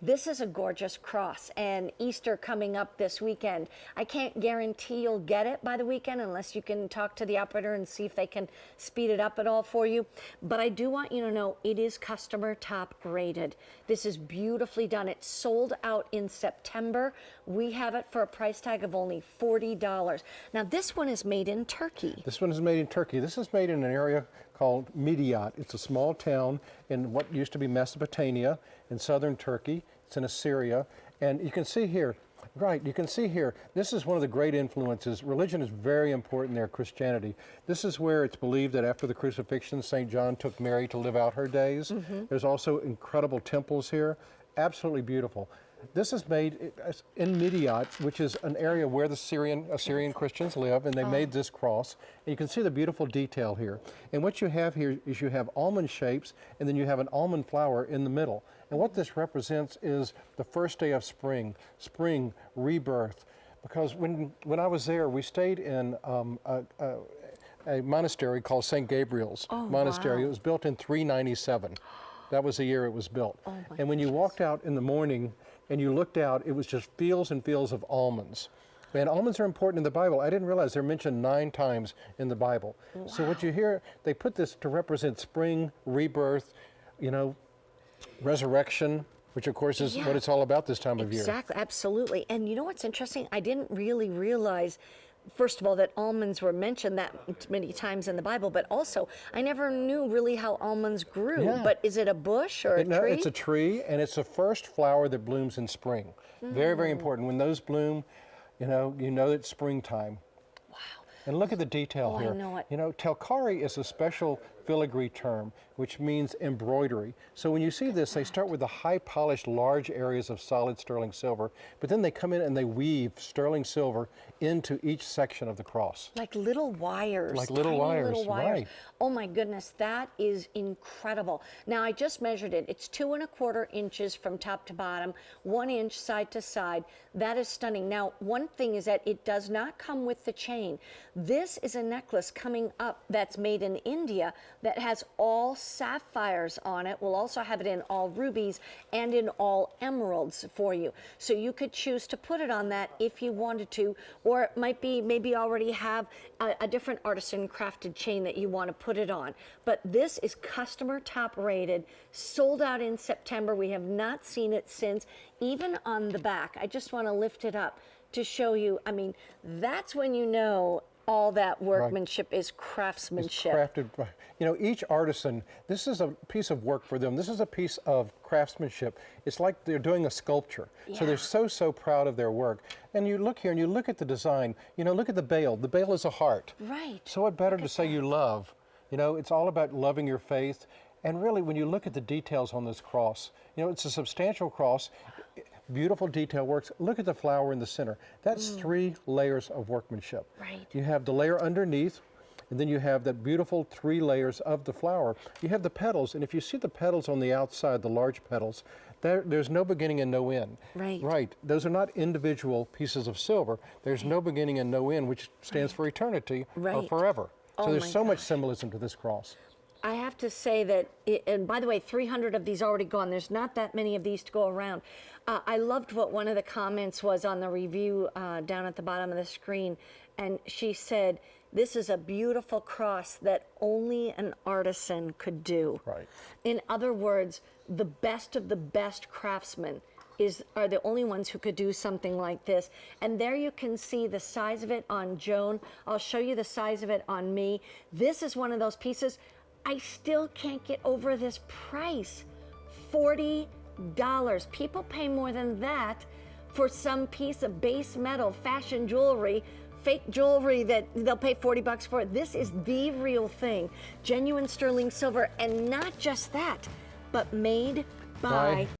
This is a gorgeous cross, and Easter coming up this weekend. I can't guarantee you'll get it by the weekend unless you can talk to the operator and see if they can speed it up at all for you. But I do want you to know it is customer top rated. This is beautifully done. It's sold out in September. We have it for a price tag of only $40. Now this one is made in Turkey. This one is made in Turkey. This is made in an area called Midyat. It's a small town in what used to be Mesopotamia in southern Turkey. It's in Assyria. And you can see here, right, you can see here, this is one of the great influences. Religion is very important there, Christianity. This is where it's believed that after the crucifixion, St. John took Mary to live out her days. There's also incredible temples here, absolutely beautiful. This is made in Midyat, which is an area where the Assyrian Christians live, and they made this cross. And you can see the beautiful detail here. And what you have here is you have almond shapes, and then you have an almond flower in the middle. And what this represents is the first day of spring, rebirth. Because when I was there, we stayed in a monastery called St. Gabriel's Monastery. Wow. It was built in 397. That was the year it was built. And when you walked out in the morning and you looked out, it was just fields and fields of almonds. And almonds are important in the Bible. I didn't realize they're mentioned 9 times in the Bible. Wow. So what you hear, they put this to represent spring, rebirth, you know, resurrection, which of course is what it's all about this time of year. Exactly, absolutely. And you know what's interesting? I didn't really realize, first of all, that almonds were mentioned that many times in the Bible, but also I never knew really how almonds grew. Yeah. But is it a bush or a tree? No, it's a tree, and it's the first flower that blooms in spring. Very, very important. When those bloom, you know it's springtime. Wow. And look at the detail here. I know it. You know, Telkari is a special filigree term, which means embroidery. So when you see this, they start with the high polished large areas of solid sterling silver, but then they come in and they weave sterling silver into each section of the cross. Like little wires. Like little wires, little wires. right. Oh my goodness, that is incredible. Now I just measured it. It's 2¼ inches from top to bottom, 1 inch side to side. That is stunning. Now, one thing is that it does not come with the chain. This is a necklace coming up that's made in India that has all sapphires on it. We'll also have it in all rubies and in all emeralds for you. So you could choose to put it on that if you wanted to, or it might be maybe already have a different artisan crafted chain that you want to put it on. But this is customer top rated, sold out in September. We have not seen it since. Even on the back, I just want to lift it up to show you. I mean, that's when you know all that workmanship is craftsmanship. It's crafted by, you know, each artisan, this is a piece of work for them. This is a piece of craftsmanship. It's like they're doing a sculpture. So they're so proud of their work. And you look here and you look at the design, you know, look at the bail. The bail is a heart. Right. So what better to say you love? You know, it's all about loving your faith. And really, when you look at the details on this cross, you know, it's a substantial cross. Beautiful detail works. Look at the flower in the center. That's 3 layers of workmanship. Right. You have the layer underneath, and then you have that beautiful 3 layers of the flower. You have the petals, and if you see the petals on the outside, the large petals, there's no beginning and no end. Right. Right. Those are not individual pieces of silver. There's no beginning and no end, which stands for eternity or forever. So there's so much symbolism to this cross. I have to say that, and by the way, 300 of these already gone. There's not that many of these to go around. I loved what one of the comments was on the review down at the bottom of the screen. And she said, this is a beautiful cross that only an artisan could do. Right. In other words, the best of the best craftsmen are the only ones who could do something like this. And there you can see the size of it on Joan. I'll show you the size of it on me. This is one of those pieces. I still can't get over this price, $40. People pay more than that for some piece of base metal, fashion jewelry, fake jewelry that they'll pay $40 for. This is the real thing, genuine sterling silver, and not just that, but made by